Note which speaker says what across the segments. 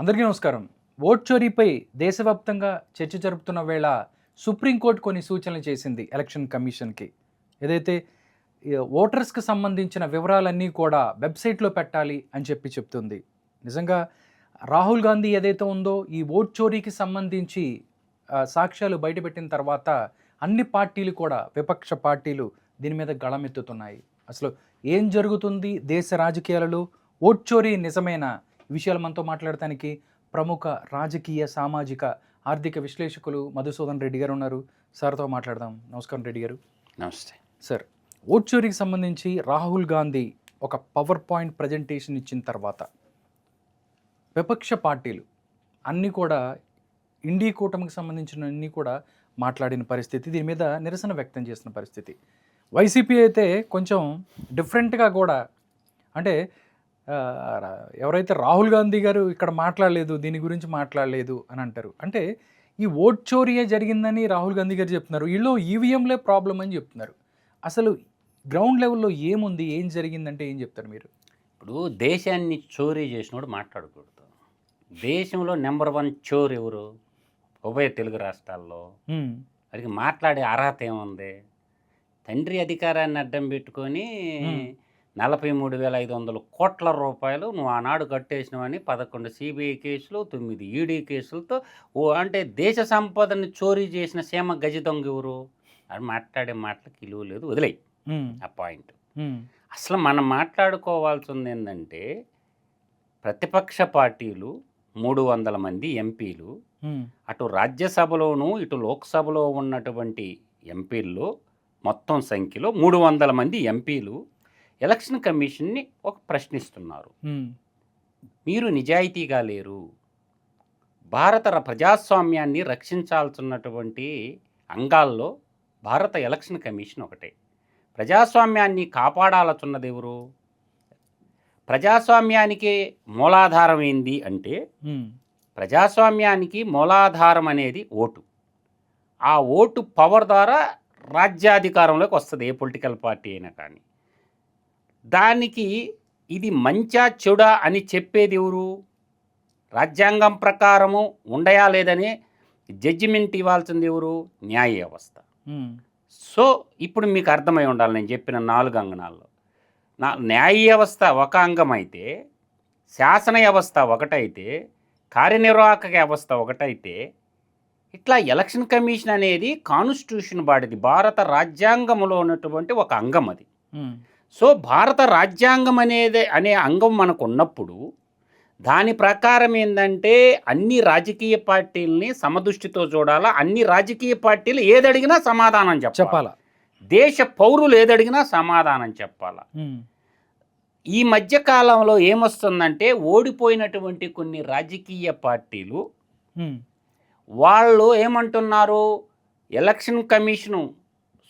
Speaker 1: అందరికీ నమస్కారం. ఓట్ చోరీపై దేశవ్యాప్తంగా చర్చ జరుపుతున్న వేళ సుప్రీంకోర్టు కొన్ని సూచనలు చేసింది ఎలక్షన్ కమిషన్కి. ఏదైతే ఓటర్స్కి సంబంధించిన వివరాలన్నీ కూడా వెబ్సైట్లో పెట్టాలి అని చెప్తుంది. నిజంగా రాహుల్ గాంధీ ఏదైతే ఉందో ఈ ఓట్ చోరీకి సంబంధించి సాక్ష్యాలు బయటపెట్టిన తర్వాత అన్ని పార్టీలు కూడా విపక్ష పార్టీలు దీని మీద గళమెత్తుతున్నాయి. అసలు ఏం జరుగుతుంది దేశ రాజకీయాలలో? ఓట్ చోరీ నిజమైన విషయాలు మనతో మాట్లాడటానికి ప్రముఖ రాజకీయ సామాజిక ఆర్థిక విశ్లేషకులు మధుసూదన్ రెడ్డి గారు ఉన్నారు. సార్తో మాట్లాడదాం. నమస్కారం రెడ్డి గారు.
Speaker 2: నమస్తే
Speaker 1: సార్. ఓట్ చోరీకి సంబంధించి రాహుల్ గాంధీ ఒక పవర్ పాయింట్ ప్రజెంటేషన్ ఇచ్చిన తర్వాత విపక్ష పార్టీలు అన్నీ కూడా ఇండియా కూటమికి సంబంధించిన అన్నీ కూడా మాట్లాడిన పరిస్థితి, దీని మీద నిరసన వ్యక్తం చేసిన పరిస్థితి. వైసీపీ అయితే కొంచెం డిఫరెంట్గా కూడా, అంటే ఎవరైతే రాహుల్ గాంధీ గారు ఇక్కడ మాట్లాడలేదు, దీని గురించి మాట్లాడలేదు అని అంటారు. అంటే ఈ ఓట్ చోరీయే జరిగిందని రాహుల్ గాంధీ గారు చెప్తున్నారు, వీళ్ళు ఈవీఎంలే ప్రాబ్లం అని చెప్తున్నారు. అసలు గ్రౌండ్ లెవెల్లో ఏముంది, ఏం జరిగిందంటే ఏం చెప్తారు మీరు?
Speaker 2: ఇప్పుడు దేశాన్ని చోరీ చేసినోడు మాట్లాడకూడదు. దేశంలో నెంబర్ 1 చోర్ ఎవరు? ఉభయ తెలుగు రాష్ట్రాల్లో. వారికి మాట్లాడే అర్హత ఏముంది? తండ్రి అధికారాన్ని అడ్డం పెట్టుకొని 43,500 కోట్ల రూపాయలు నువ్వు ఆనాడు కట్టేసినవని 11 సిబిఐ కేసులు, 9 ఈడీ కేసులతో అంటే దేశ సంపదని చోరీ చేసిన సీమ గజ దొంగ ఎవరు? అని మాట్లాడే మాటలకు విలువ లేదు, వదిలేయి ఆ పాయింట్. అసలు మనం మాట్లాడుకోవాల్సింది ఏంటంటే, ప్రతిపక్ష పార్టీలు 300 మంది ఎంపీలు, అటు రాజ్యసభలోను ఇటు లోక్సభలో ఉన్నటువంటి ఎంపీల్లో మొత్తం సంఖ్యలో 300 మంది ఎంపీలు ఎలక్షన్ కమిషన్ని ఒక ప్రశ్నిస్తున్నారు. మీరు నిజాయితీగా లేరు, భారత ప్రజాస్వామ్యాన్ని రక్షించాల్సినటువంటి అంగాల్లో భారత ఎలక్షన్ కమిషన్ ఒకటే. ప్రజాస్వామ్యాన్ని కాపాడాలచున్నది ఎవరు? ప్రజాస్వామ్యానికి మూలాధారం ఏంది అంటే, ప్రజాస్వామ్యానికి మూలాధారం అనేది ఓటు. ఆ ఓటు పవర్ ద్వారా రాజ్యాధికారంలోకి వస్తుంది ఏ పొలిటికల్ పార్టీ అయినా. కానీ దానికి ఇది మంచా చెడా అని చెప్పేది ఎవరు? రాజ్యాంగం ప్రకారము ఉండయా లేదని జడ్జిమెంట్ ఇవ్వాల్సింది ఎవరు? న్యాయ వ్యవస్థ. సో ఇప్పుడు మీకు అర్థమై ఉండాలి నేను చెప్పిన 4 అంగనాల్లో. న్యాయ వ్యవస్థ ఒక అంగం అయితే, శాసన వ్యవస్థ ఒకటైతే, కార్యనిర్వాహక వ్యవస్థ ఒకటైతే, ఇట్లా ఎలక్షన్ కమిషన్ అనేది కాన్స్టిట్యూషన్ బాడీది, భారత రాజ్యాంగంలో ఉన్నటువంటి ఒక అంగం అది. సో భారత రాజ్యాంగం అనే అంగం మనకు ఉన్నప్పుడు దాని ప్రకారం ఏంటంటే అన్ని రాజకీయ పార్టీలని సమదృష్టితో చూడాలా. అన్ని రాజకీయ పార్టీలు ఏదడిగినా సమాధానం చెప్పాలా. దేశ పౌరులు ఏదడిగినా సమాధానం చెప్పాలా. ఈ మధ్య కాలంలో ఏమొస్తుందంటే, ఓడిపోయినటువంటి కొన్ని రాజకీయ పార్టీలు వాళ్ళు ఏమంటున్నారు, ఎలక్షన్ కమిషను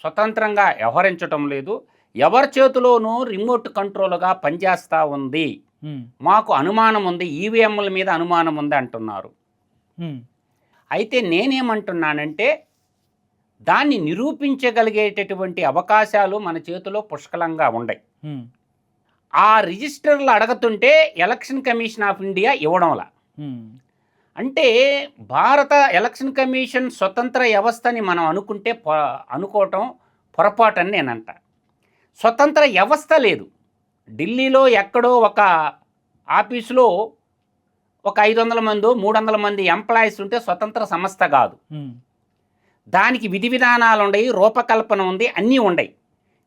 Speaker 2: స్వతంత్రంగా వ్యవహరించటం లేదు, ఎవరి చేతిలోనూ రిమోట్ కంట్రోల్గా పనిచేస్తూ ఉంది, మాకు అనుమానం ఉంది, ఈవీఎంల మీద అనుమానం ఉంది అంటున్నారు. అయితే నేనేమంటున్నానంటే, దాన్ని నిరూపించగలిగేటటువంటి అవకాశాలు మన చేతిలో పుష్కలంగా ఉన్నాయి. ఆ రిజిస్టర్లు అడుగుతుంటే ఎలక్షన్ కమిషన్ ఆఫ్ ఇండియా ఇవ్వడంలా. అంటే భారత ఎలక్షన్ కమిషన్ స్వతంత్ర వ్యవస్థని మనం అనుకోవటం పొరపాటని నేనంట. స్వతంత్ర వ్యవస్థ లేదు. ఢిల్లీలో ఎక్కడో ఒక ఆఫీసులో ఒక 500 మందో 300 మంది ఎంప్లాయీస్ ఉంటే స్వతంత్ర సంస్థ కాదు. దానికి విధి విధానాలు ఉన్నాయి, రూపకల్పన ఉంది, అన్నీ ఉన్నాయి.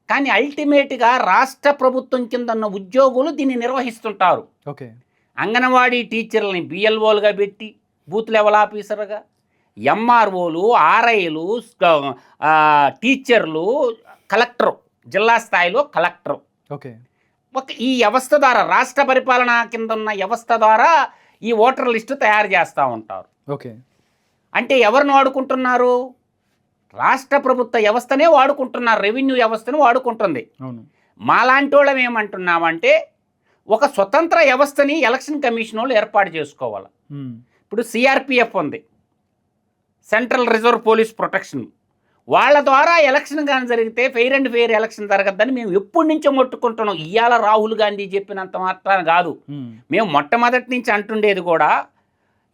Speaker 2: కానీ అల్టిమేట్గా రాష్ట్ర ప్రభుత్వం కింద ఉన్న ఉద్యోగులు దీన్ని నిర్వహిస్తుంటారు.
Speaker 1: ఓకే.
Speaker 2: అంగన్వాడీ టీచర్లని బిఎల్ఓలుగా పెట్టి, బూత్ లెవెల్ ఆఫీసర్గా, ఎంఆర్ఓలు, ఆర్ఐలు, టీచర్లు, కలెక్టర్, జిల్లా స్థాయిలో కలెక్టర్.
Speaker 1: ఓకే.
Speaker 2: ఈ వ్యవస్థ ద్వారా, రాష్ట్ర పరిపాలన కింద ఉన్న వ్యవస్థ ద్వారా ఈ ఓటర్ లిస్టు తయారు చేస్తూ ఉంటారు.
Speaker 1: ఓకే.
Speaker 2: అంటే ఎవరిని వాడుకుంటున్నారు? రాష్ట్ర ప్రభుత్వ వ్యవస్థనే వాడుకుంటున్నారు, రెవెన్యూ వ్యవస్థను వాడుకుంటుంది. మాలాంటి వాళ్ళం ఏమంటున్నామంటే, ఒక స్వతంత్ర వ్యవస్థని ఎలక్షన్ కమిషన్ వాళ్ళు ఏర్పాటు చేసుకోవాలి. ఇప్పుడు సిఆర్పిఎఫ్ ఉంది, సెంట్రల్ రిజర్వ్ పోలీస్ ప్రొటెక్షన్. వాళ్ళ ద్వారా ఎలక్షన్ కానీ జరిగితే ఫెయిర్ అండ్ ఫెయిర్ ఎలక్షన్ జరగద్దని మేము ఎప్పటి నుంచో మొట్టుకుంటున్నాం. ఇవాళ రాహుల్ గాంధీ చెప్పినంత మాత్రాన కాదు, మేము మొట్టమొదటి నుంచి అంటుండేది కూడా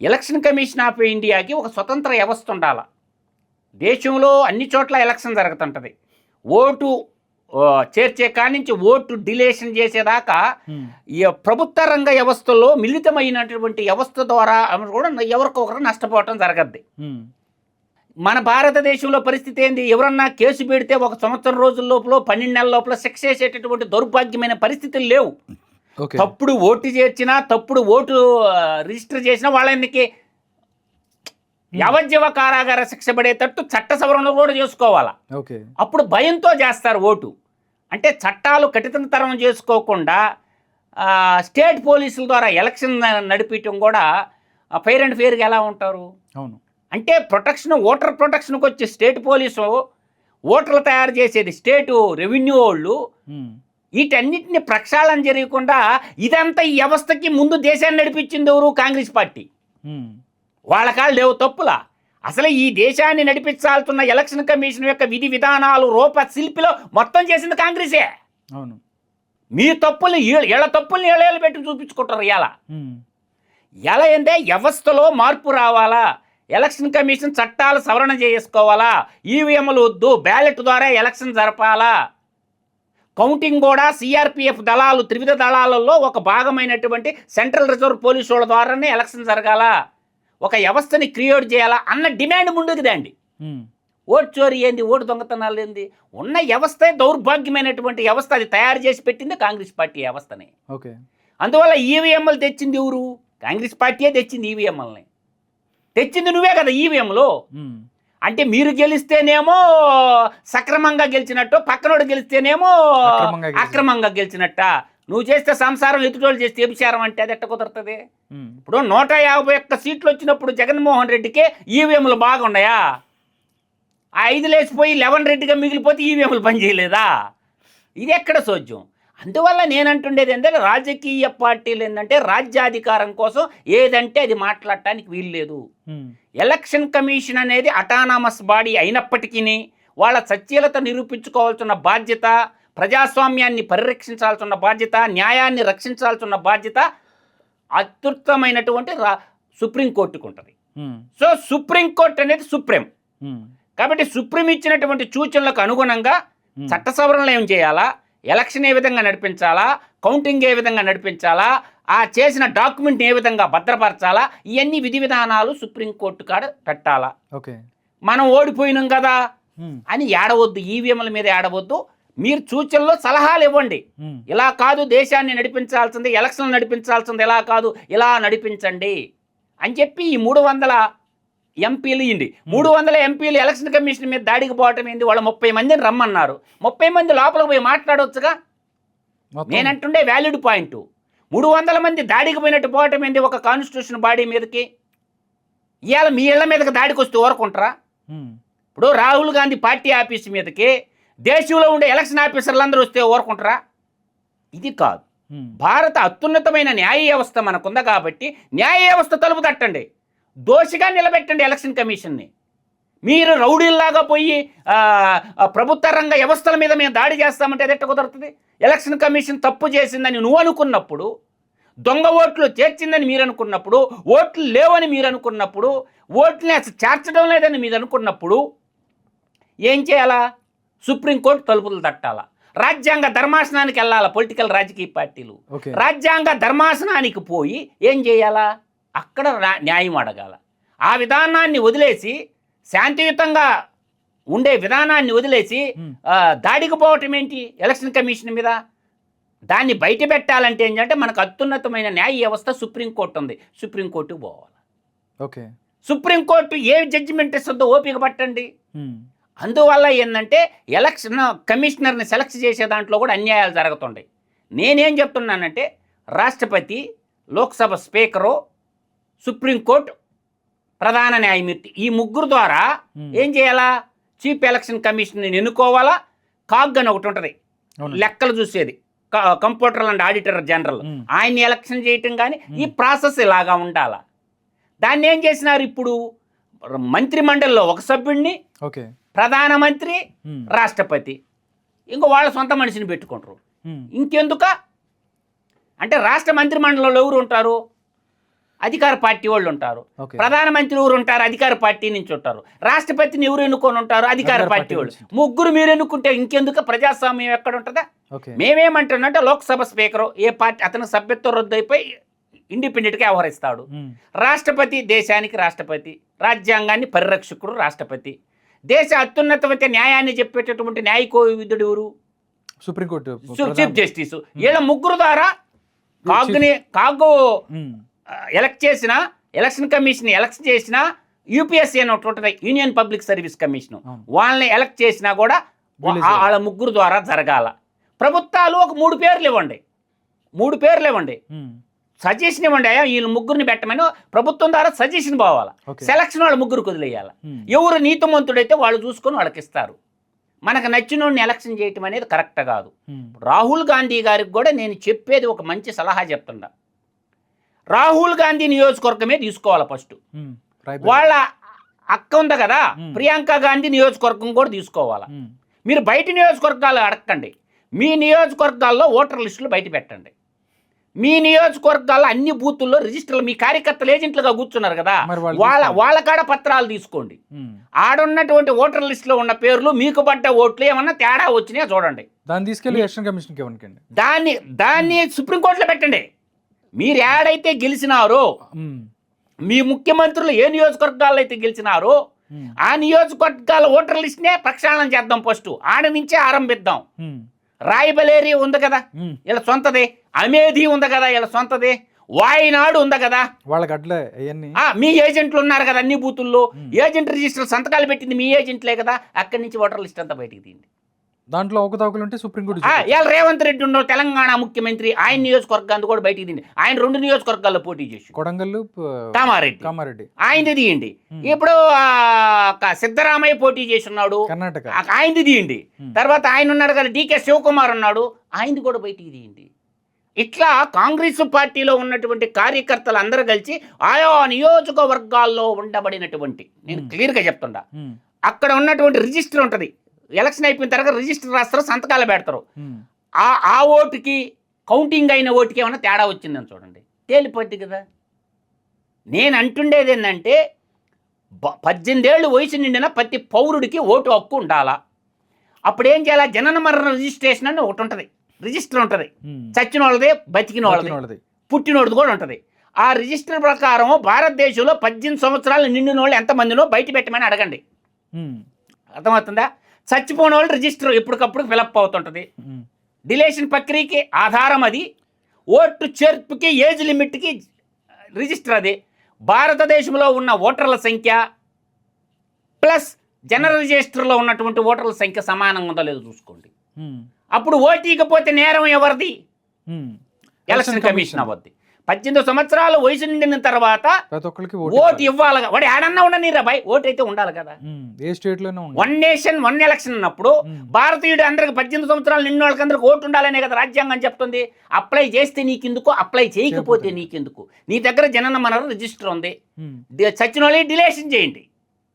Speaker 2: ఎలక్షన్ కమిషన్ ఆఫ్ ఇండియాకి ఒక స్వతంత్ర వ్యవస్థ ఉండాలి. దేశంలో అన్ని చోట్ల ఎలక్షన్ జరుగుతుంటుంది. ఓటు చేర్చే కాడి నుంచి ఓటు డిలేషన్ చేసేదాకా ఈ ప్రభుత్వ రంగ వ్యవస్థలో మిళితమైనటువంటి వ్యవస్థ ద్వారా కూడా ఎవరికొకరు నష్టపోవటం జరగద్ది. మన భారతదేశంలో పరిస్థితి ఏంది? ఎవరన్నా కేసు పెడితే 1 సంవత్సరం రోజుల లోపల 12 నెలల లోపల శిక్ష చేసేటటువంటి దౌర్భాగ్యమైన పరిస్థితులు లేవు. తప్పుడు ఓటు చేర్చినా, తప్పుడు ఓటు రిజిస్టర్ చేసినా వాళ్ళకి యావజ్జీవ కారాగార శిక్ష పడేటట్టు చట్ట సవరణలు కూడా చేసుకోవాలా. అప్పుడు భయంతో చేస్తారు ఓటు. అంటే చట్టాలు కఠినతరం చేసుకోకుండా స్టేట్ పోలీసుల ద్వారా ఎలక్షన్ నడిపించడం కూడా ఫెయిర్ అండ్ ఫెయిర్గా ఎలా ఉంటారు?
Speaker 1: అవును.
Speaker 2: అంటే ప్రొటెక్షన్, ఓటర్ ప్రొటెక్షన్కి వచ్చి స్టేట్ పోలీసు ఓటర్లు తయారు చేసేది స్టేటు రెవెన్యూ వాళ్ళు. వీటన్నిటిని ప్రక్షాళన జరగకుండా ఇదంతా ఈ వ్యవస్థకి ముందు దేశాన్ని నడిపించింది ఎవరు? కాంగ్రెస్ పార్టీ. వాళ్ళ కాళ్ళు లేవు తప్పులా. అసలు ఈ దేశాన్ని నడిపించాల్సిన ఎలక్షన్ కమిషన్ యొక్క విధి విధానాలు రూపశిల్పిలో మొత్తం చేసింది కాంగ్రెసే.
Speaker 1: అవును.
Speaker 2: మీ తప్పులు వీళ్ళ తప్పుల్ని ఏళ్ళు పెట్టి చూపించుకుంటారు. ఎలా ఏంటే వ్యవస్థలో మార్పు రావాలా, ఎలక్షన్ కమిషన్ చట్టాలు సవరణ చేసుకోవాలా, ఈవీఎంలు వద్దు, బ్యాలెట్ ద్వారా ఎలక్షన్ జరపాలా, కౌంటింగ్ కూడా సిఆర్పిఎఫ్ దళాలు, త్రివిధ దళాలలో ఒక భాగమైనటువంటి సెంట్రల్ రిజర్వ్ పోలీసు వాళ్ళ ద్వారానే ఎలక్షన్ జరగాల, ఒక వ్యవస్థని క్రియేట్ చేయాలా అన్న డిమాండ్ ముందుకుదండి. ఓటు చోరీ ఏంది, ఓటు దొంగతనాలు ఏంది, ఉన్న వ్యవస్థే దౌర్భాగ్యమైనటువంటి వ్యవస్థ. అది తయారు చేసి పెట్టింది కాంగ్రెస్ పార్టీ వ్యవస్థని. అందువల్ల ఈవీఎంలు తెచ్చింది ఎవరు? కాంగ్రెస్ పార్టీయే తెచ్చింది ఈవీఎంలని. తెచ్చింది నువ్వే కదా ఈవీఎంలు. అంటే మీరు గెలిస్తేనేమో సక్రమంగా గెలిచినట్టు, పక్కనోడు గెలిస్తేనేమో అక్రమంగా గెలిచినట్ట. నువ్వు చేస్తే సంసారం, ఎదుటోళ్ళు చేస్తే వ్యభిచారం అంటే అది ఎట్ట కుదురుతుంది? ఇప్పుడు 151 సీట్లు వచ్చినప్పుడు జగన్మోహన్ రెడ్డికే ఈవీఎంలు బాగున్నాయా? ఆ 5 లేచిపోయి 11 రెడ్డిగా మిగిలిపోతే ఈవీఎంలు పనిచేయలేదా? ఇది ఎక్కడ సోద్యం? అందువల్ల నేనంటుండేది ఏంటంటే రాజకీయ పార్టీలు ఏంటంటే రాజ్యాధికారం కోసం ఏదంటే అది మాట్లాడటానికి వీలు లేదు. ఎలక్షన్ కమిషన్ అనేది అటానమస్ బాడీ అయినప్పటికీ వాళ్ళ సత్యలత నిరూపించుకోవాల్సిన బాధ్యత, ప్రజాస్వామ్యాన్ని పరిరక్షించాల్సిన బాధ్యత, న్యాయాన్ని రక్షించాల్సిన బాధ్యత అత్యుత్తమైనటువంటి సుప్రీంకోర్టుకు ఉంటుంది. సో సుప్రీంకోర్టు అనేది సుప్రీం. కాబట్టి సుప్రీం ఇచ్చినటువంటి సూచనలకు అనుగుణంగా చట్ట సవరణలు ఏం చేయాలా, ఎలక్షన్ ఏ విధంగా నడిపించాలా, కౌంటింగ్ ఏ విధంగా నడిపించాలా, ఆ చేసిన డాక్యుమెంట్ ఏ విధంగా భద్రపరచాలా, ఇవన్నీ విధి విధానాలు సుప్రీంకోర్టు కాడ పెట్టాలా. మనం ఓడిపోయినాం కదా అని ఏడవద్దు, ఈవీఎంల మీద ఏడవద్దు. మీరు సూచనలో సలహాలు ఇవ్వండి. ఇలా కాదు దేశాన్ని నడిపించాల్సింది, ఎలక్షన్లు నడిపించాల్సింది, ఇలా కాదు ఇలా నడిపించండి అని చెప్పి ఈ 300 ఎంపీలు ఇవ్వండి. 300 ఎంపీలు ఎలక్షన్ కమిషన్ మీద దాడికి పోవటం ఏంది? వాళ్ళు 30 మందిని రమ్మన్నారు. 30 మంది లోపలికి పోయి మాట్లాడవచ్చుగా. నేనంటుండే వ్యాలిడ్ పాయింట్. 300 మంది దాడికి పోయినట్టు పోవటం ఏంది ఒక కాన్స్టిట్యూషన్ బాడీ మీదకి? ఇవాళ మీ ఇళ్ల మీదకి దాడికి వస్తే ఊరుకుంటారా? ఇప్పుడు రాహుల్ గాంధీ పార్టీ ఆఫీస్ మీదకి దేశంలో ఉండే ఎలక్షన్ ఆఫీసర్లందరూ వస్తే ఊరుకుంటారా? ఇది కాదు. భారత అత్యున్నతమైన న్యాయ వ్యవస్థ మనకుంది కాబట్టి న్యాయ వ్యవస్థ తలుపు తట్టండి, దోషిగా నిలబెట్టండి ఎలక్షన్ కమిషన్ని. మీరు రౌడీల్లాగా పోయి ప్రభుత్వ రంగ వ్యవస్థల మీద మేము దాడి చేస్తామంటే అది ఎట్ట కుదురుతుంది? ఎలక్షన్ కమిషన్ తప్పు చేసిందని నువ్వు అనుకున్నప్పుడు, దొంగ ఓట్లు చేర్చిందని మీరు అనుకున్నప్పుడు, ఓట్లు లేవని మీరు అనుకున్నప్పుడు, ఓట్లని అసలు చేర్చడం లేదని మీరు అనుకున్నప్పుడు ఏం చేయాలా? సుప్రీంకోర్టు తలుపులు తట్టాలా, రాజ్యాంగ ధర్మాసనానికి వెళ్ళాలా. పొలిటికల్ రాజకీయ పార్టీలు రాజ్యాంగ ధర్మాసనానికి పోయి ఏం చేయాలా? అక్కడ న్యాయం అడగాల. ఆ విధానాన్ని వదిలేసి, శాంతియుతంగా ఉండే విధానాన్ని వదిలేసి దాడికి పోవటం ఏంటి ఎలక్షన్ కమిషన్ మీద? దాన్ని బయట పెట్టాలంటే ఏంటంటే మనకు అత్యున్నతమైన న్యాయ వ్యవస్థ సుప్రీంకోర్టు ఉంది, సుప్రీంకోర్టుకు పోవాలి. సుప్రీంకోర్టు ఏ జడ్జిమెంట్ ఇస్తుందో ఓపిక పట్టండి. అందువల్ల ఏంటంటే ఎలక్షన్ కమిషనర్ని సెలెక్ట్ చేసే దాంట్లో కూడా అన్యాయాలు జరుగుతుంటాయి. నేనేం చెప్తున్నానంటే రాష్ట్రపతి, లోక్సభ స్పీకరు, సుప్రీంకోర్టు ప్రధాన న్యాయమూర్తి, ఈ ముగ్గురు ద్వారా ఏం చేయాలా? చీఫ్ ఎలక్షన్ కమిషన్ ఎన్నుకోవాలా. కాగ్ అని ఒకటి ఉంటుంది, లెక్కలు చూసేది, కంప్యూటర్ అండ్ ఆడిటర్ జనరల్, ఆయన్ని ఎలక్షన్ చేయటం. కానీ ఈ ప్రాసెస్ ఇలాగా ఉండాలా. దాన్ని ఏం చేసినారు? ఇప్పుడు మంత్రిమండలిలో ఒక సభ్యుడిని, ప్రధానమంత్రి, రాష్ట్రపతి, ఇంకో వాళ్ళ సొంత మనిషిని పెట్టుకుంటారు. ఇంకెందుక అంటే రాష్ట్ర మంత్రిమండలిలో ఎవరు ఉంటారు? అధికార పార్టీ వాళ్ళు ఉంటారు,
Speaker 1: ఓకే.
Speaker 2: ప్రధానమంత్రి ఎవరు ఉంటారు, అధికార పార్టీ నుంచి ఉంటారు, రాష్ట్రపతిని ఎవరు ఎన్నుకొని ఉంటారు, అధికార పార్టీ వాళ్ళు. ముగ్గురు మీరు ఎన్నుకుంటే ఇంకెందుకు ప్రజాస్వామ్యం ఎక్కడ ఉంటుందా?
Speaker 1: ఓకే.
Speaker 2: మేమేమంటున్నంటే లోక్సభ స్పీకరు ఏ పార్టీ అతని సభ్యత్వం రద్దు అయిపోయి ఇండిపెండెంట్గా వ్యవహరిస్తాడు. రాష్ట్రపతి దేశానికి రాష్ట్రపతి, రాజ్యాంగాన్ని పరిరక్షకుడు రాష్ట్రపతి, దేశ అత్యున్నతమైన న్యాయాన్ని చెప్పేటటువంటి న్యాయకోవిదుడు ఎవరు?
Speaker 1: Supreme court
Speaker 2: chief justice. వీళ్ళ ముగ్గురు ద్వారా కాగు ఎలక్ట్ చేసిన ఎలక్షన్ కమిషన్ ఎలక్ట్ చేసిన యూపీఎస్సీ అని ఒకటి ఉంటుంది, యూనియన్ పబ్లిక్ సర్వీస్ కమిషన్, వాళ్ళని ఎలక్ట్ చేసినా కూడా వాళ్ళ ముగ్గురు ద్వారా జరగాల. ప్రభుత్వాలు ఒక 3 పేర్లు ఇవ్వండి, 3 పేర్లు ఇవ్వండి, సజెషన్ ఇవ్వండి, వీళ్ళు ముగ్గురిని పెట్టమని ప్రభుత్వం ద్వారా సజెషన్ పోవాలా. సెలక్షన్ వాళ్ళ ముగ్గురు వదిలేయాలి. ఎవరు నీతిమంతుడైతే వాళ్ళు చూసుకొని వాళ్ళకి ఇస్తారు. మనకు నచ్చినోడిని ఎలక్షన్ చేయటం అనేది కరెక్ట్ కాదు. రాహుల్ గాంధీ గారికి కూడా నేను చెప్పేది ఒక మంచి సలహా చెప్తుండా. రాహుల్ గాంధీ నియోజకవర్గమే తీసుకోవాలి ఫస్ట్. వాళ్ళ అక్క ఉంది కదా ప్రియాంక గాంధీ నియోజకవర్గం కూడా తీసుకోవాలా. మీరు బయట నియోజకవర్గాలు అడగండి, మీ నియోజకవర్గాల్లో ఓటర్ లిస్టులు బయట పెట్టండి. మీ నియోజకవర్గాల్లో అన్ని బూతుల్లో రిజిస్టర్లు మీ కార్యకర్తలు ఏజెంట్లుగా కూర్చున్నారు కదా, వాళ్ళ కాడ పత్రాలు తీసుకోండి. ఆడున్నటువంటి ఓటర్ లిస్టులో ఉన్న పేర్లు మీకు పడ్డ ఓట్లు ఏమన్నా తేడా వచ్చినాయో చూడండి,
Speaker 1: దాన్ని తీసుకెళ్ళి ఎలక్షన్ కమిషన్కి ఇవ్వండి.
Speaker 2: దాన్ని సుప్రీంకోర్టులో పెట్టండి. మీరు ఏడైతే గెలిచినారో, మీ ముఖ్యమంత్రులు ఏ నియోజకవర్గాల్లో అయితే గెలిచినారో ఆ నియోజకవర్గాల ఓటర్ లిస్ట్నే ప్రక్షాళన చేద్దాం. ఫస్ట్ ఆడ నుంచే ఆరంభిద్దాం. రాయబలేరి ఉంది కదా ఇలా సొంతదే, అమేధి ఉంది కదా ఇలా సొంతదే, వాయినాడు ఉంది కదా
Speaker 1: వాళ్ళకి అట్లే
Speaker 2: మీ ఏజెంట్లు ఉన్నారు కదా అన్ని బూతుల్లో, ఏజెంట్ రిజిస్టర్ సంతకాలు పెట్టింది మీ ఏజెంట్లే కదా, అక్కడి నుంచి ఓటర్ లిస్ట్ అంతా బయటికి తీయండి.
Speaker 1: దాంట్లో అవకతవకలు ఉంటే సుప్రీంకోర్టు
Speaker 2: ఇలా రేవంత్ రెడ్డి ఉన్నాడు తెలంగాణ ముఖ్యమంత్రి, ఆయన నియోజకవర్గాన్ని కూడా బయటికి తీయండి. ఆయన 2 నియోజకవర్గాల్లో పోటీ చేసి
Speaker 1: కొడంగల్
Speaker 2: కామారెడ్డి ఆయనది తీయండి. ఇప్పుడు సిద్ధరామయ్య పోటీ చేసి ఉన్నాడు
Speaker 1: కర్ణాటక,
Speaker 2: ఆయనది తీయండి. తర్వాత ఆయన ఉన్నాడు కదా డికే శివకుమార్ ఉన్నాడు, ఆయనది కూడా బయటికి తీయండి. ఇట్లా కాంగ్రెస్ పార్టీలో ఉన్నటువంటి కార్యకర్తలు అందరూ కలిసి ఆయా నియోజకవర్గాల్లో ఉండబడినటువంటి, నేను క్లియర్గా చెప్తుండా, అక్కడ ఉన్నటువంటి రిజిస్టర్ ఉంటుంది. ఎలక్షన్ అయిపోయిన తర్వాత రిజిస్టర్ రాస్తారు, సంతకాలు పెడతారు. ఆ ఓటుకి కౌంటింగ్ అయిన ఓటుకి ఏమైనా తేడా వచ్చిందని చూడండి, తేలిపోద్ది కదా. నేను అంటుండేది ఏంటంటే 18 ఏళ్ళు వయసు నిండిన ప్రతి పౌరుడికి ఓటు హక్కు ఉండాలా. అప్పుడు ఏం చేయాలా, జనన మరణ రిజిస్ట్రేషన్ అని ఒకటి ఉంటుంది, రిజిస్టర్ ఉంటుంది. చచ్చిన వాళ్ళదే, బతికిన వాళ్ళది, పుట్టినోడిది కూడా ఉంటుంది. ఆ రిజిస్టర్ ప్రకారం భారతదేశంలో 18 సంవత్సరాలు నిండిన వాళ్ళు ఎంతమందినో బయట పెట్టమని అడగండి. అర్థమవుతుందా? చచ్చిపోయిన వాళ్ళు రిజిస్టర్ ఎప్పటికప్పుడు ఫిలప్ అవుతుంటుంది. డిలేషన్ ప్రక్రియకి ఆధారం అది, ఓటు చేర్పుకి ఏజ్ లిమిట్కి రిజిస్టర్ అది. భారతదేశంలో ఉన్న ఓటర్ల సంఖ్య ప్లస్ జనరల్ రిజిస్టర్లో ఉన్నటువంటి ఓటర్ల సంఖ్య సమానంగా ఉందో లేదో చూసుకోండి. అప్పుడు ఓటీకపోతే నేరం ఎవరిది? Election commission అవ్వద్ది. 18 సంవత్సరాలు వయసు నిండిన తర్వాత ఓటు ఇవ్వాలి. వాడు ఏడన్నా ఉండని రాబాయ్, ఓటు అయితే ఉండాలి కదా. వన్ నేషన్ వన్ ఎలక్షన్ అన్నప్పుడు భారతీయుడు అందరికి 18 సంవత్సరాలు నిన్న వాళ్ళకి అందరికి ఓటు ఉండాలనే కదా రాజ్యాంగం చెప్తుంది. అప్లై చేస్తే నీకెందుకు, అప్లై చేయకపోతే నీకెందుకు? నీ దగ్గర జనన మరణ రిజిస్టర్ ఉంది, చచ్చిన వాళ్ళని డిలేషన్ చేయండి.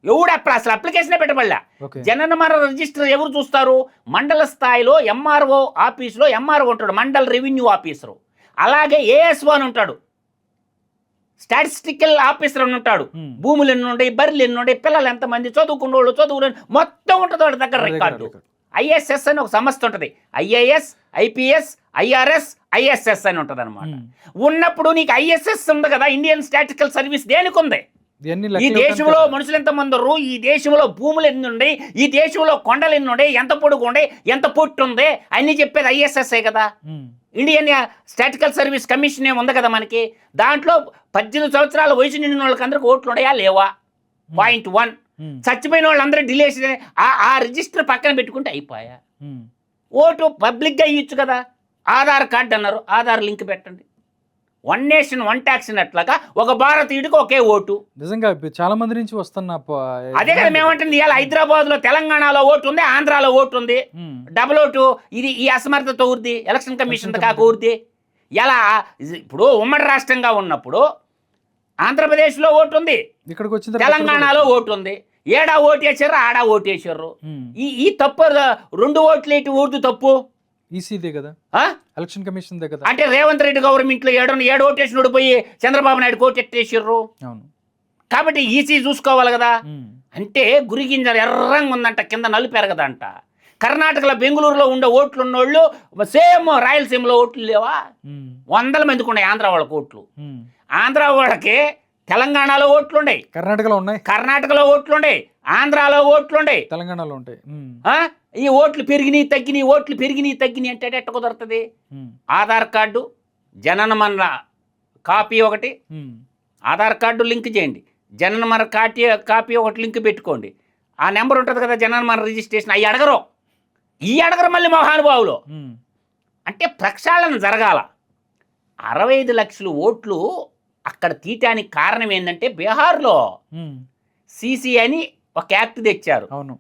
Speaker 2: ఎవడు అసలు అప్లికేషనే పెట్టబడలే. జనన మరణ రిజిస్టర్ ఎవరు చూస్తారు? మండల స్థాయిలో ఎంఆర్ఓ ఆఫీసులో ఎంఆర్ఓ ఉంటాడు, మండల్ రెవెన్యూ ఆఫీసరు. అలాగే ఏఎస్ఓ అని ఉంటాడు, స్టాటిస్టికల్ ఆఫీసర్ అని ఉంటాడు. భూములు ఎన్ని ఉన్నాయి, బర్రెలు ఎన్ని ఉన్నాయి, పిల్లలు ఎంతమంది, చదువుకున్న వాళ్ళు చదువులేని మొత్తం ఉంటుంది వాడి దగ్గర రికార్డు. ఐఎస్ఎస్ అని ఒక సంస్థ ఉంటుంది, ఐఏఎస్ ఐపీఎస్ ఐఆర్ఎస్ ఐఎస్ఎస్ అని ఉంటుంది అనమాట. ఉన్నప్పుడు నీకు ఐఎస్ఎస్ ఉంది కదా, ఇండియన్ స్టాటిస్టికల్ సర్వీస్ దేనికి ఉంది? ఈ దేశంలో మనుషులు ఎంతమంది ఉన్నారు, ఈ దేశంలో భూములు ఎన్ని ఉన్నాయి, ఈ దేశంలో కొండలు ఎన్ని ఉన్నాయి, ఎంత పొడుగు ఉండే, ఎంత పొట్టు ఉంది అన్ని చెప్పేది ఐఎస్ఎస్ఏ కదా. ఇండియన్ స్టాటిస్టికల్ సర్వీస్ కమిషన్ ఉంది కదా మనకి. దాంట్లో 18 సంవత్సరాల వయసు నిండిన వాళ్ళకి అందరికి ఓట్లు ఉన్నాయా లేవా? పాయింట్ 1. చచ్చిపోయిన వాళ్ళందరూ డిలేషన్ ఆ రిజిస్టర్ పక్కన పెట్టుకుంటే అయిపోయా. ఓటు పబ్లిక్గా ఇవ్వచ్చు కదా. ఆధార్ కార్డు అన్నారు, ఆధార్ లింక్ పెట్టండి. వన్ నేషన్ వన్ ట్యాక్స్ అట్లాగా ఒక భారతీయుడికి ఒకే ఓటు.
Speaker 1: నిజంగా చాలా మంది నుంచి వస్తున్న
Speaker 2: అదే కదా మేమంటుంది. ఇవాళ హైదరాబాద్ లో తెలంగాణలో ఓటు ఉంది, ఆంధ్రాలో ఓటు ఉంది, డబుల్ ఓటు. ఇది ఈ అసమర్థత ఊరిది, ఎలక్షన్ కమిషన్ కాక ఊరిది. ఎలా ఇప్పుడు ఉమ్మడి రాష్ట్రంగా ఉన్నప్పుడు ఆంధ్రప్రదేశ్లో ఓటు ఉంది, ఇక్కడికి వచ్చిన తెలంగాణలో ఓటు ఉంది. ఏడా ఓటు వేసారు, ఆడా ఓటు వేసారు. ఈ తప్పు 2 ఓట్లు ఏంటి ఊరిది తప్పు?
Speaker 1: ఈసీదే కదా,
Speaker 2: ఆ?
Speaker 1: ఎలక్షన్ కమిషన్ దే కదా.
Speaker 2: అంటే రేవంత్ రెడ్డి గవర్నమెంట్లో ఏడు ఓటేసినోడు పోయి చంద్రబాబు నాయుడు కోటెట్టేసిర్రు.
Speaker 1: అవును.
Speaker 2: కాబట్టి ఈసీ చూసుకోవాలి కదా.
Speaker 1: ఉమ్.
Speaker 2: అంటే గురిగింజలు ఎర్రంగా ఉందంట, కింద నలుపు ఎరగదంట. కర్ణాటకలో బెంగళూరులో ఉండే ఓట్లు ఉన్నోళ్ళు సేమ్ రాయలసీమలో ఓట్లు లేవా?
Speaker 1: ఉమ్.
Speaker 2: 100 మందికి ఉన్నాయి ఆంధ్ర వాళ్ళకి ఓట్లు.
Speaker 1: ఉమ్.
Speaker 2: ఆంధ్ర వాళ్ళకి తెలంగాణలో ఓట్లుండే,
Speaker 1: కర్ణాటకలో ఉన్నాయి,
Speaker 2: కర్ణాటకలో ఓట్లుండే, ఆంధ్రాలో ఓట్లుండే,
Speaker 1: తెలంగాణలో ఉంటాయి. ఉమ్.
Speaker 2: ఈ ఓట్లు పెరిగినాయి తగ్గినాయి, ఓట్లు పెరిగినాయి తగ్గినాయి అంటే ఎట్ట కుదరుతుంది?
Speaker 1: ఉమ్.
Speaker 2: ఆధార్ కార్డు, జననమరణ కాపీ ఒకటి,
Speaker 1: ఉమ్.
Speaker 2: ఆధార్ కార్డు లింక్ చేయండి, జననమరణ కాపీ ఒకటి లింక్ పెట్టుకోండి. ఆ నెంబర్ ఉంటుంది కదా జననమరణ రిజిస్ట్రేషన్, అవి అడగరు. అడగరు మళ్ళీ మహానుభావులు.
Speaker 1: ఉమ్.
Speaker 2: అంటే ప్రక్షాళన జరగాల. 65 లక్షల ఓట్లు అక్కడ తీయటానికి కారణం ఏంటంటే బీహార్లో
Speaker 1: ఉమ్.
Speaker 2: సిసి అని ఒక యాక్ట్ తెచ్చారు,
Speaker 1: అవును.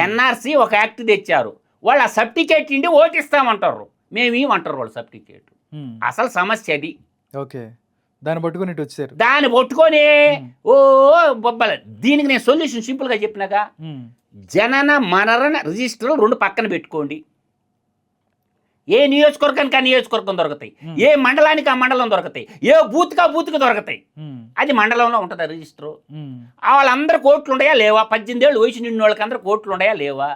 Speaker 2: ఎన్ఆర్సి ఒక యాక్ట్ తెచ్చారు. వాళ్ళు ఆ సర్టిఫికేట్ ఇండి ఓటిస్తామంటారు, మేమేమంటారు వాళ్ళు సర్టిఫికేట్.
Speaker 1: ఉమ్.
Speaker 2: అసలు సమస్య అది.
Speaker 1: ఓకే, దాన్ని పట్టుకొని ఇటు వచ్చారు.
Speaker 2: దాన్ని పట్టుకొని ఓ బొబ్బల. దీనికి నేను సొల్యూషన్ సింపుల్గా చెప్పినాక,
Speaker 1: ఉమ్.
Speaker 2: జనన మరణ రిజిస్టర్లు 2 పక్కన పెట్టుకోండి. ఏ నియోజకవర్గానికి ఆ నియోజకవర్గం దొరుకుతాయి, ఏ మండలానికి ఆ మండలం దొరుకుతాయి, ఏ బూత్కి ఆ బూత్కి దొరుకుతాయి.
Speaker 1: ఉమ్.
Speaker 2: అది మండలంలో ఉంటుంది రిజిస్టరు.
Speaker 1: ఉమ్.
Speaker 2: వాళ్ళందరికి ఓట్లు ఉన్నాయా లేవా? 18 ఏళ్ళు వయసు నిండిన వాళ్ళకి అందరికి ఓట్లు ఉన్నాయా లేవా?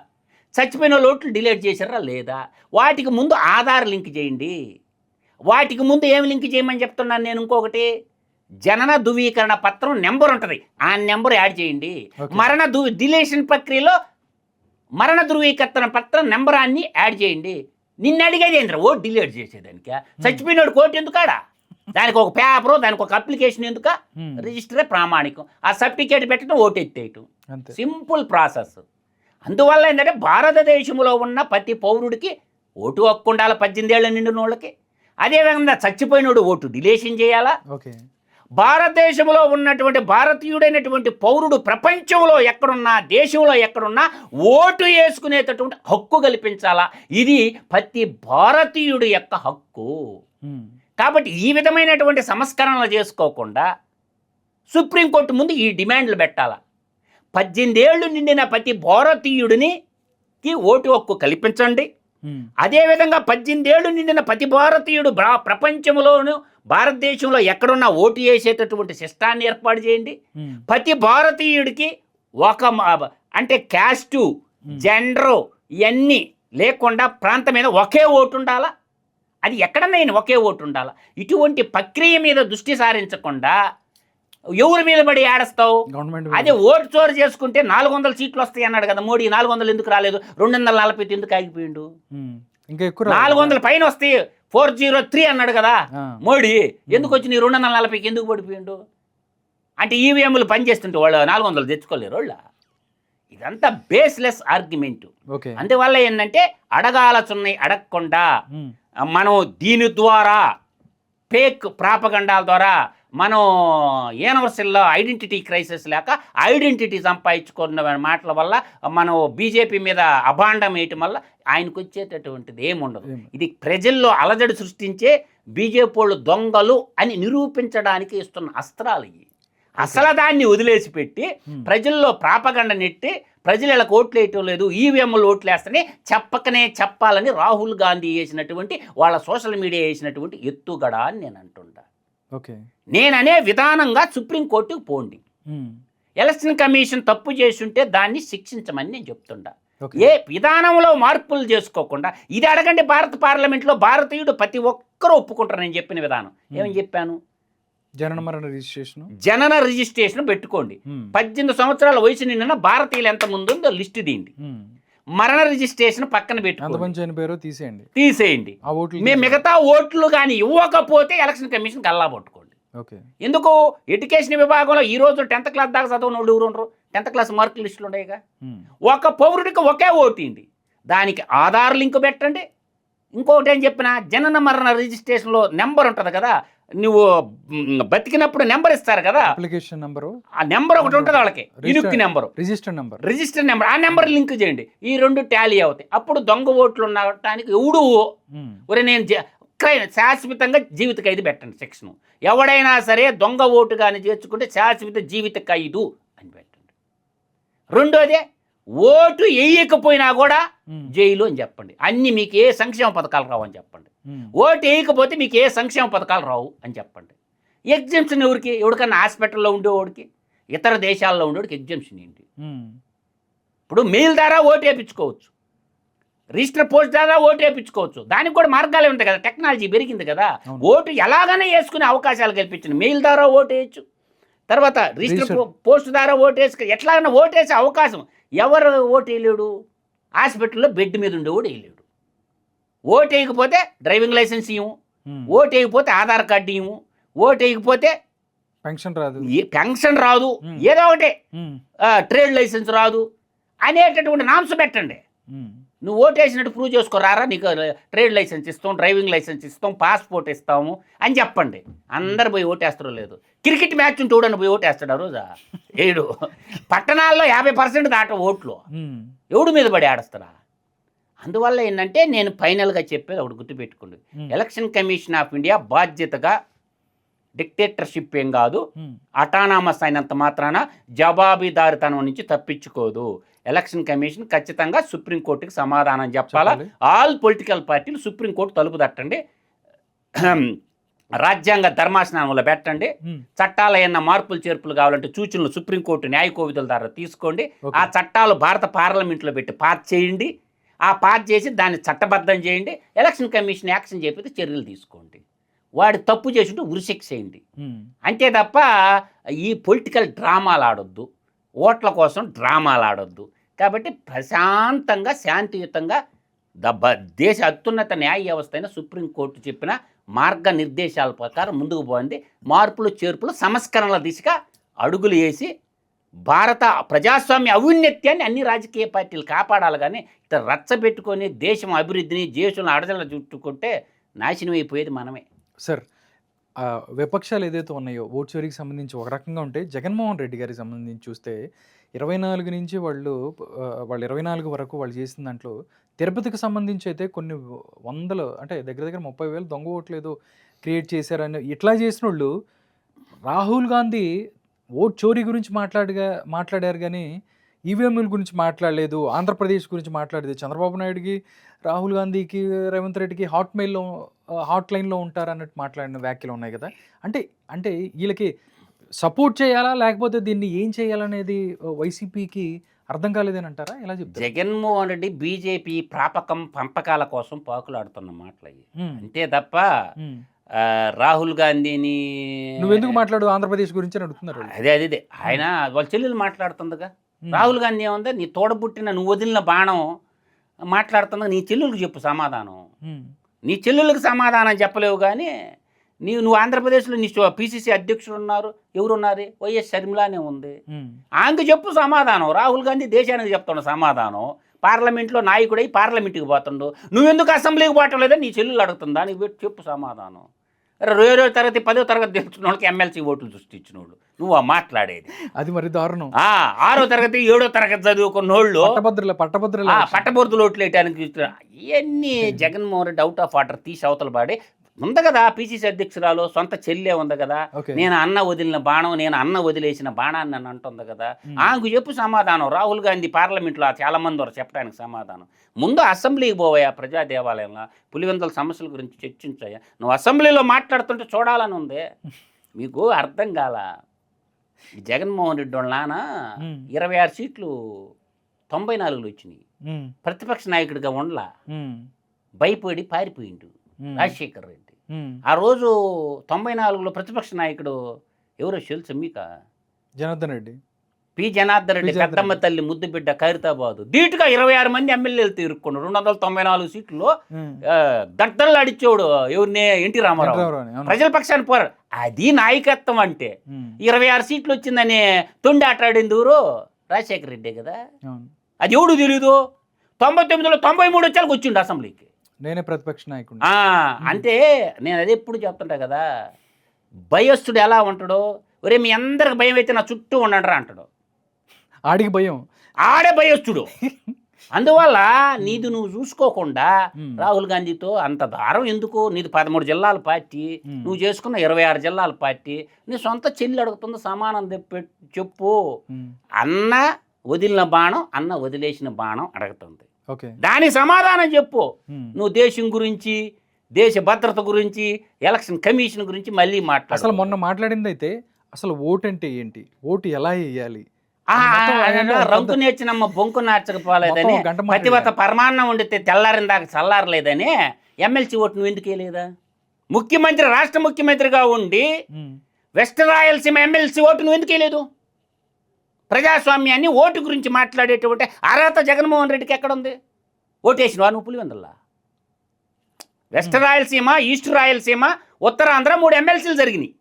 Speaker 2: చచ్చిపోయిన వాళ్ళు ఓట్లు డిలీట్ చేశారా లేదా? వాటికి ముందు ఆధార్ లింక్ చేయండి. వాటికి ముందు ఏమి లింక్ చేయమని చెప్తున్నాను నేను? ఇంకొకటి, జనన ధృవీకరణ పత్రం నెంబర్ ఉంటుంది, ఆ నెంబర్ యాడ్ చేయండి. మరణ డిలీషన్ ప్రక్రియలో మరణ ధృవీకరణ పత్రం నెంబరాన్ని యాడ్ చేయండి. నిన్ను అడిగేది ఏంద్ర ఓటు డిలీట్ చేసేదానికి? చచ్చిపోయినాడు కోర్టు ఎందుకాడా? దానికి ఒక పేపరు, దానికి ఒక అప్లికేషన్ ఎందుక? రిజిస్టరే ప్రామాణికం. ఆ సర్టిఫికేట్ పెట్టడం, ఓటు ఎత్తేయటం, సింపుల్ ప్రాసెస్. అందువల్ల ఏంటంటే భారతదేశంలో ఉన్న ప్రతి పౌరుడికి ఓటు హక్కు ఉండాలి, 18 ఏళ్ళ నిండిన వాళ్ళకి. అదేవిధంగా చచ్చిపోయినోడు ఓటు డిలీషన్ చేయాలా.
Speaker 1: ఓకే.
Speaker 2: భారతదేశంలో ఉన్నటువంటి భారతీయుడైనటువంటి పౌరుడు ప్రపంచంలో ఎక్కడున్నా, దేశంలో ఎక్కడున్నా ఓటు వేసుకునేటటువంటి హక్కు కల్పించాలా. ఇది ప్రతి భారతీయుడి యొక్క హక్కు. కాబట్టి ఈ విధమైనటువంటి సంస్కరణలు చేసుకోకుండా సుప్రీంకోర్టు ముందు ఈ డిమాండ్లు పెట్టాలా. 18 ఏళ్ళు నిండిన ప్రతి భారతీయుడికి ఓటు హక్కు కల్పించండి. అదేవిధంగా 18 ఏళ్ళు నిండిన ప్రతి భారతీయుడు ప్రపంచంలోనూ భారతదేశంలో ఎక్కడున్నా ఓటు వేసేటటువంటి సిస్టాన్ని ఏర్పాటు చేయండి. ప్రతి భారతీయుడికి ఒక అంటే క్యాస్టు, జెండరు ఇవన్నీ లేకుండా ప్రాంతం మీద ఒకే ఓటు ఉండాలా. అది ఎక్కడన్నా ఒకే ఓటు ఉండాలా. ఇటువంటి ప్రక్రియ మీద దృష్టి సారించకుండా ఎవరి మీద పడి ఆడస్తావు? అదే ఓటు చోరు చేసుకుంటే 400 సీట్లు వస్తాయి అన్నాడు కదా మోడీ. 400 ఎందుకు రాలేదు? 240 ఎందుకు ఆగిపోయిండు?
Speaker 1: ఇంకా ఎక్కువ
Speaker 2: 400 పైన వస్తాయి, 403 అన్నాడు కదా మోడీ. ఎందుకు వచ్చి నీ 240కి ఎందుకు పడిపోయిండు? అంటే ఈవీఎంలు పనిచేస్తుంటే వాళ్ళు 400 తెచ్చుకోలేరు వాళ్ళ. ఇదంతా బేస్లెస్ ఆర్గ్యుమెంట్. అందువల్ల ఏంటంటే అడగాలచున్నాయి అడగకుండా మనం దీని ద్వారా ఫేక్ ప్రాపగండాల ద్వారా మనం యూనివర్సల్లో ఐడెంటిటీ క్రైసిస్ లేక ఐడెంటిటీ సంపాదించుకున్న మాటల వల్ల మనం బీజేపీ మీద అభాండం వేయటం వల్ల ఆయనకు వచ్చేటటువంటిది ఏముండదు. ఇది ప్రజల్లో అలజడి సృష్టించే బీజేపీ వాళ్ళు దొంగలు అని నిరూపించడానికి ఇస్తున్న అస్త్రాలు ఇవి. అసలు దాన్ని వదిలేసి పెట్టి ప్రజల్లో ప్రాపగండ నెట్టి ప్రజలు ఇలా ఓట్లు వేయటం లేదు, ఈవీఎంలు ఓట్లు వేస్తేనే చెప్పకనే చెప్పాలని రాహుల్ గాంధీ వేసినటువంటి వాళ్ళ సోషల్ మీడియా వేసినటువంటి ఎత్తుగడ అని నేను అంటుంటా. నేననే విధానంగా సుప్రీంకోర్టుకు పోండి. ఎలక్షన్ కమిషన్ తప్పు చేస్తుంటే దాన్ని శిక్షించమని నేను చెప్తుంటా. ఏ విధానంలో మార్పులు చేసుకోకుండా ఇది అడగండి. భారత పార్లమెంట్లో భారతీయుడు ప్రతి ఒక్కరూ ఒప్పుకుంటారు నేను చెప్పిన విధానం. ఏమని చెప్పాను? జనన రిజిస్ట్రేషన్ పెట్టుకోండి. 18 సంవత్సరాల వయసు నిండిన భారతీయులు ఎంత ముందు ఉందో లిస్ట్ తీయండి. మరణ రిజిస్ట్రేషన్ పక్కన పెట్టుకోండి, తీసేయండి. మేము మిగతా ఓట్లు కానీ ఇవ్వకపోతే ఎలక్షన్ కమిషన్ కల్లా పట్టుకోండి. ఎందుకు? ఎడ్యుకేషన్ విభాగంలో ఈ రోజు 10th క్లాస్ దాకా చదవని వాళ్ళు ఎవరు ఉండరు. 10th క్లాస్ మార్కులు లిస్టులు ఉన్నాయిగా. ఒక పౌరుడికి ఒకే ఓటు ఇండి, దానికి ఆధార్ లింక్ పెట్టండి. ఇంకొకటి ఏం చెప్పినా, జనన మరణ రిజిస్ట్రేషన్లో నెంబర్ ఉంటుంది కదా, నువ్వు బతికినప్పుడు నెంబర్ ఇస్తారు కదా,
Speaker 1: అప్లికేషన్ నెంబర్, ఆ
Speaker 2: నెంబర్ ఒకటి ఉంటుంది వాళ్ళకి, యూనిక్ నెంబర్, రిజిస్టర్ నెంబర్, ఆ నెంబర్ లింక్ చేయండి. ఈ 2 టాలీ అవుతాయి. అప్పుడు దొంగ ఓట్లు ఉండటానికి ఎవడు ఒరే నేను శాశ్వతంగా జీవిత ఖైదు పెట్టండి సెక్షన్. ఎవడైనా సరే దొంగ ఓటు కానీ చేర్చుకుంటే శాశ్వత జీవిత ఖైదు అని పెట్టండి. రెండోదే ఓటు వేయకపోయినా కూడా జైలు అని చెప్పండి. అన్ని మీకు ఏ సంక్షేమ పథకాలు రావు అని చెప్పండి. ఓటు వేయకపోతే మీకు ఏ సంక్షేమ పథకాలు రావు అని చెప్పండి. ఎగ్జామ్షన్ ఎవరికన్నా హాస్పిటల్లో ఉండేవాడికి, ఇతర దేశాల్లో ఉండేవాడికి ఎగ్జామ్షన్ ఏంటి? ఇప్పుడు మెయిల్ ద్వారా ఓటు వేయించుకోవచ్చు, రిజిస్టర్ పోస్ట్ ద్వారా ఓటు వేయించుకోవచ్చు. దానికి కూడా మార్గాలే ఉంటాయి కదా, టెక్నాలజీ పెరిగింది కదా. ఓటు ఎలాగైనా వేసుకునే అవకాశాలు కల్పించింది. మెయిల్ ద్వారా ఓటు వేయచ్చు, తర్వాత రిజిస్టర్ పోస్ట్ ద్వారా ఓటు వేసుకు ఎట్లాగైనా ఓటు వేసే అవకాశం. ఎవరు ఓటు వేయలేడు? హాస్పిటల్లో బెడ్ మీద ఉండేవాడు వేయలేడు. ఓటు వేయకపోతే డ్రైవింగ్ లైసెన్స్ ఇవ్వము, ఓటు వేయకపోతే ఆధార్ కార్డు ఇవ్వము, ఓటు వేయకపోతే పెన్షన్ రాదు, ఏదో ఒకటే ట్రేడ్ లైసెన్స్ రాదు అనేటటువంటి నామ్స్ పెట్టండి. నువ్వు ఓటు వేసినట్టు ప్రూవ్ చేసుకోరారా, నీకు ట్రేడ్ లైసెన్స్ ఇస్తాం, డ్రైవింగ్ లైసెన్స్ ఇస్తాం, పాస్పోర్ట్ ఇస్తాము అని చెప్పండి. అందరు పోయి ఓటేస్తారో లేదు. క్రికెట్ మ్యాచ్ ఉంటే ఎవడన్నా పోయి ఓటేస్తాడు ఆ రోజా? ఏడు పట్టణాల్లో 50% దాట ఓట్లు ఎవడు మీద పడి ఆడస్తారా? అందువల్ల ఏంటంటే నేను ఫైనల్గా చెప్పేది ఒకటి గుర్తుపెట్టుకోండి. ఎలక్షన్ కమిషన్ ఆఫ్ ఇండియా బాధ్యతగా, డిక్టేటర్షిప్ ఏం కాదు, అటానామస్ అయినంత మాత్రాన జవాబుదారితనం నుంచి తప్పించుకోదు. ఎలక్షన్ కమిషన్ ఖచ్చితంగా సుప్రీంకోర్టుకి సమాధానం చెప్పాలా. ఆల్ పొలిటికల్ పార్టీలు సుప్రీంకోర్టు తలుపు తట్టండి, రాజ్యాంగ ధర్మాసనంలో పెట్టండి. చట్టాల ఏమన్నా మార్పులు చేర్పులు కావాలంటే సూచనలు సుప్రీంకోర్టు న్యాయ కోవిధుల ద్వారా తీసుకోండి. ఆ చట్టాలు భారత పార్లమెంట్లో పెట్టి పాస్ చేయండి. ఆ పాస్ చేసి దాన్ని చట్టబద్ధం చేయండి. ఎలక్షన్ కమిషన్ యాక్షన్ చెప్పితే చర్యలు తీసుకోండి. వాడు తప్పు చేసింటూ ఉరిశిక్ష చేయండి. అంతే తప్ప ఈ పొలిటికల్ డ్రామాలు ఆడొద్దు, ఓట్ల కోసం డ్రామాలు ఆడొద్దు. కాబట్టి ప్రశాంతంగా, శాంతియుతంగా దేశ అత్యున్నత న్యాయ వ్యవస్థ అయిన సుప్రీంకోర్టు చెప్పిన మార్గనిర్దేశాల ప్రకారం ముందుకు పోయింది. మార్పులు చేర్పులు సంస్కరణల దిశగా అడుగులు వేసి భారత ప్రజాస్వామ్య ఔన్నత్యాన్ని అన్ని రాజకీయ పార్టీలు కాపాడాలి. కానీ ఇట్లా రచ్చబెట్టుకొని దేశం అభివృద్ధిని, దేశంలో అడజల చుట్టుకుంటే నాశనం అయిపోయేది మనమే.
Speaker 1: సార్, విపక్షాలు ఏదైతే ఉన్నాయో ఓటు చోరీకి సంబంధించి ఒక రకంగా ఉంటే, జగన్మోహన్ రెడ్డి గారికి సంబంధించి చూస్తే 24 నుంచి వాళ్ళు 24 వరకు వాళ్ళు చేసిన దాంట్లో తిరుపతికి సంబంధించి అయితే కొన్ని వందలు, అంటే దగ్గర దగ్గర 30,000 దొంగ ఓట్లు ఏదో క్రియేట్ చేశారని ఇట్లా చేసిన వాళ్ళు రాహుల్ గాంధీ ఓట్ చోరీ గురించి మాట్లాడారు కానీ ఈవీఎంల గురించి మాట్లాడలేదు, ఆంధ్రప్రదేశ్ గురించి మాట్లాడలేదు. చంద్రబాబు నాయుడుకి, రాహుల్ గాంధీకి, రేవంత్ రెడ్డికి హాట్ లైన్లో ఉంటారు అన్నట్టు మాట్లాడిన వ్యాఖ్యలు ఉన్నాయి కదా. అంటే వీళ్ళకి సపోర్ట్ చేయాలా లేకపోతే దీన్ని ఏం చేయాలనేది వైసీపీకి అర్థం కాలేదని అంటారా? ఎలా చెప్తారు?
Speaker 2: జగన్మోహన్ రెడ్డి బీజేపీ పంపకాల కోసం పాకులాడుతున్న మాటలు అయ్యి, అంతే తప్ప రాహుల్ గాంధీని
Speaker 1: నువ్వెందుకు మాట్లాడు ఆంధ్రప్రదేశ్ గురించి అని అడుగుతున్నారు.
Speaker 2: అదే ఆయన వాళ్ళ చెల్లెలు మాట్లాడుతుందిగా. రాహుల్ గాంధీ ఏముందా, నీ తోడబుట్టిన నువ్వు వదిలిన బాణం మాట్లాడుతుందా, నీ చెల్లెలకు చెప్పు సమాధానం. నీ చెల్లెలకు సమాధానం చెప్పలేవు కానీ నువ్వు ఆంధ్రప్రదేశ్లో నీ పిసిసి అధ్యక్షుడు ఉన్నారు, ఎవరున్నారు? వైఎస్ షర్మిలానే ఉంది. ఆమెకు చెప్పు సమాధానం. రాహుల్ గాంధీ దేశానికి చెప్తాడు సమాధానం. పార్లమెంట్లో నాయకుడై పార్లమెంట్కి పోతుండు, నువ్వెందుకు అసెంబ్లీకి పోవటం లేదా నీ చెల్లెలు అడుగుతుందా, నీకు పెట్టి చెప్పు సమాధానం. 2వ తరగతి 10వ తరగతి తెలుసుకున్న వాళ్ళకి ఎమ్మెల్సీ ఓట్లు సృష్టించిన వాళ్ళు నువ్వు మాట్లాడేది.
Speaker 1: అది మరి దారుణం.
Speaker 2: 6వ తరగతి 7వ తరగతి చదువుకున్న వాళ్ళు పట్టభద్రులు ఓట్లు వేయడానికి ఇవన్నీ Jaganmohan Reddy out of order తీసి అవతల పాడి ఉంది కదా. పిసిసి అధ్యక్షురాలు సొంత చెల్లె ఉంది కదా, నేను అన్న వదిలిన బాణం, నేను అన్న వదిలేసిన బాణాన్ని నన్ను అంటుంది కదా. ఆమెకు చెప్పు సమాధానం. రాహుల్ గాంధీ పార్లమెంట్లో చాలా మంది వారు చెప్పడానికి సమాధానం. ముందు అసెంబ్లీకి పోవయా, ప్రజా దేవాలయంలో పులివెందుల సమస్యల గురించి చర్చించాయా. నువ్వు అసెంబ్లీలో మాట్లాడుతుంటే చూడాలని ఉందే, మీకు అర్థం కాల. జగన్మోహన్ రెడ్డి వాళ్ళ నాన్న 26 సీట్లు 94లో వచ్చినాయి. ప్రతిపక్ష నాయకుడిగా ఉండలా, భయపడి పారిపోయిండు రాజశేఖర్ రెడ్డి. ఆ రోజు 94లో ప్రతిపక్ష నాయకుడు ఎవరో తెలుసు మీకు?
Speaker 1: జనార్దన్ రెడ్డి,
Speaker 2: జనార్దన్ రెడ్డి, పెద్దమ్మ తల్లి ముద్దు బిడ్డ ఖైరతాబాద్. ధీటుగా 26 మంది ఎమ్మెల్యేలు తీరుకున్నాడు. 294 సీట్లు దట్టలు అడిచేవాడు ఎవరిని? ఎన్టీ రామారావు. ప్రజల పక్షాన్ని పోరాడు. అది నాయకత్వం అంటే. 26 సీట్లు వచ్చిందని తొండి ఆటాడింది ఎవరు? రాజశేఖర రెడ్డే కదా. అది ఎవడు తెలీదు. 99లో 93 వచ్చాలకు వచ్చిండు అసెంబ్లీకి.
Speaker 1: నేనే ప్రతిపక్ష నాయకుడు.
Speaker 2: అంటే నేను అదే ఎప్పుడు చెప్తుంటా కదా, భయస్థుడు ఎలా ఉంటాడో, ఒరే మీ అందరికి భయం అయితే నా చుట్టూ ఉండండి అంటాడు.
Speaker 1: ఆడికి భయం,
Speaker 2: ఆడే భయస్థుడు. అందువల్ల నీది నువ్వు చూసుకోకుండా రాహుల్ గాంధీతో అంత దారం ఎందుకు? నీది 13 జిల్లాల పార్టీ, నువ్వు చేసుకున్న 26 జిల్లాల పార్టీ. నీ సొంత చెల్లి అడుగుతుంది సమానం చెప్పు. అన్న వదిలిన బాణం అన్న వదిలేసిన బాణం అడుగుతుంది.
Speaker 1: ఓకే.
Speaker 2: దానికి సమాధానం చెప్పు. నువ్వు దేశం గురించి, దేశ భద్రత గురించి, ఎలక్షన్ కమిషన్ గురించి మళ్ళీ మాట్లాడు.
Speaker 1: అసలు మొన్న మాట్లాడింది అయితే అసలు ఓటు అంటే ఏంటి, ఓటు ఎలా వేయాలి,
Speaker 2: రంకు నేర్చినమ్మ బొంకు నేర్చకపోలేదని, పతివత పరమాన్నం వండితే తెల్లారిన దాకా చల్లారలేదని ఎమ్మెల్సీ ఓటు నువ్వు ఎందుకు వేయలేదా? ముఖ్యమంత్రి, రాష్ట్ర ముఖ్యమంత్రిగా ఉండి వెస్ట్ రాయలసీమ ఎమ్మెల్సీ ఓటు నువ్వు ఎందుకు వేయలేదు? ప్రజాస్వామ్యాన్ని ఓటు గురించి మాట్లాడేటువంటి అర్హత జగన్మోహన్ రెడ్డికి ఎక్కడుంది? ఓటేసినవా నువ్వు పులివెందుల్లా? వెస్ట్ రాయలసీమ, ఈస్ట్ రాయలసీమ, ఉత్తరాంధ్ర 3 ఎమ్మెల్సీలు జరిగినాయి.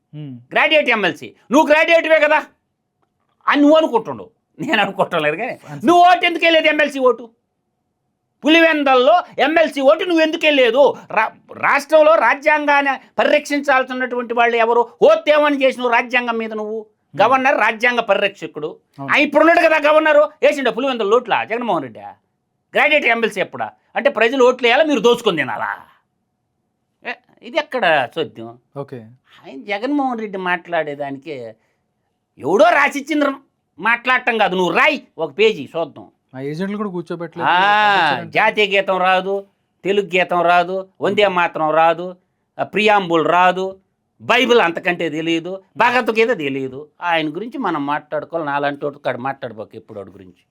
Speaker 2: Graduate MLC. నువ్వు గ్రాడ్యుయేట్వే కదా అని నువ్వు అనుకుంటున్నావు, నేను అనుకుంటలేదు. కానీ నువ్వు ఓటు ఎందుకు వెళ్ళలేదు? ఎమ్మెల్సీ ఓటు పులివెందల్లో ఎమ్మెల్సీ ఓటు నువ్వు ఎందుకు వెళ్ళలేదు? రాష్ట్రంలో రాజ్యాంగాన్ని పరిరక్షించాల్సినటువంటి వాళ్ళు ఎవరు? ఓతేమని చేసినావు రాజ్యాంగం మీద? నువ్వు గవర్నర్, రాజ్యాంగ పరిరక్షకుడు. ఇప్పుడున్నాడు కదా గవర్నరు, వేసిండ పులివెందుల ఓట్లా జగన్మోహన్ రెడ్డి? గ్రాడ్యుయేట్ ఎమ్మెల్సీ ఎప్పుడా? అంటే ప్రజలు ఓట్లు వేయాలా, మీరు దోచుకొని తినాలా? ఇది ఎక్కడ చోద్యం?
Speaker 1: ఓకే.
Speaker 2: ఆయన జగన్మోహన్ రెడ్డి మాట్లాడేదానికి ఎవడో రాసిచ్చిండ్రు మాట్లాడటం కాదు. నువ్వు రాయి ఒక పేజీ చూద్దాం.
Speaker 1: ఏజెంట్లు కూడా కూర్చోబెట్టలేదు.
Speaker 2: జాతీయ గీతం రాదు, తెలుగు గీతం రాదు, వందే మాత్రం రాదు, ప్రియాంబుల్ రాదు, బైబిల్ అంతకంటే తెలియదు, భగవద్గీత తెలియదు. ఆయన గురించి మనం మాట్లాడుకోవాలి. నాలంటి వాడు మాట్లాడుకోక ఎప్పుడు వాడి గురించి.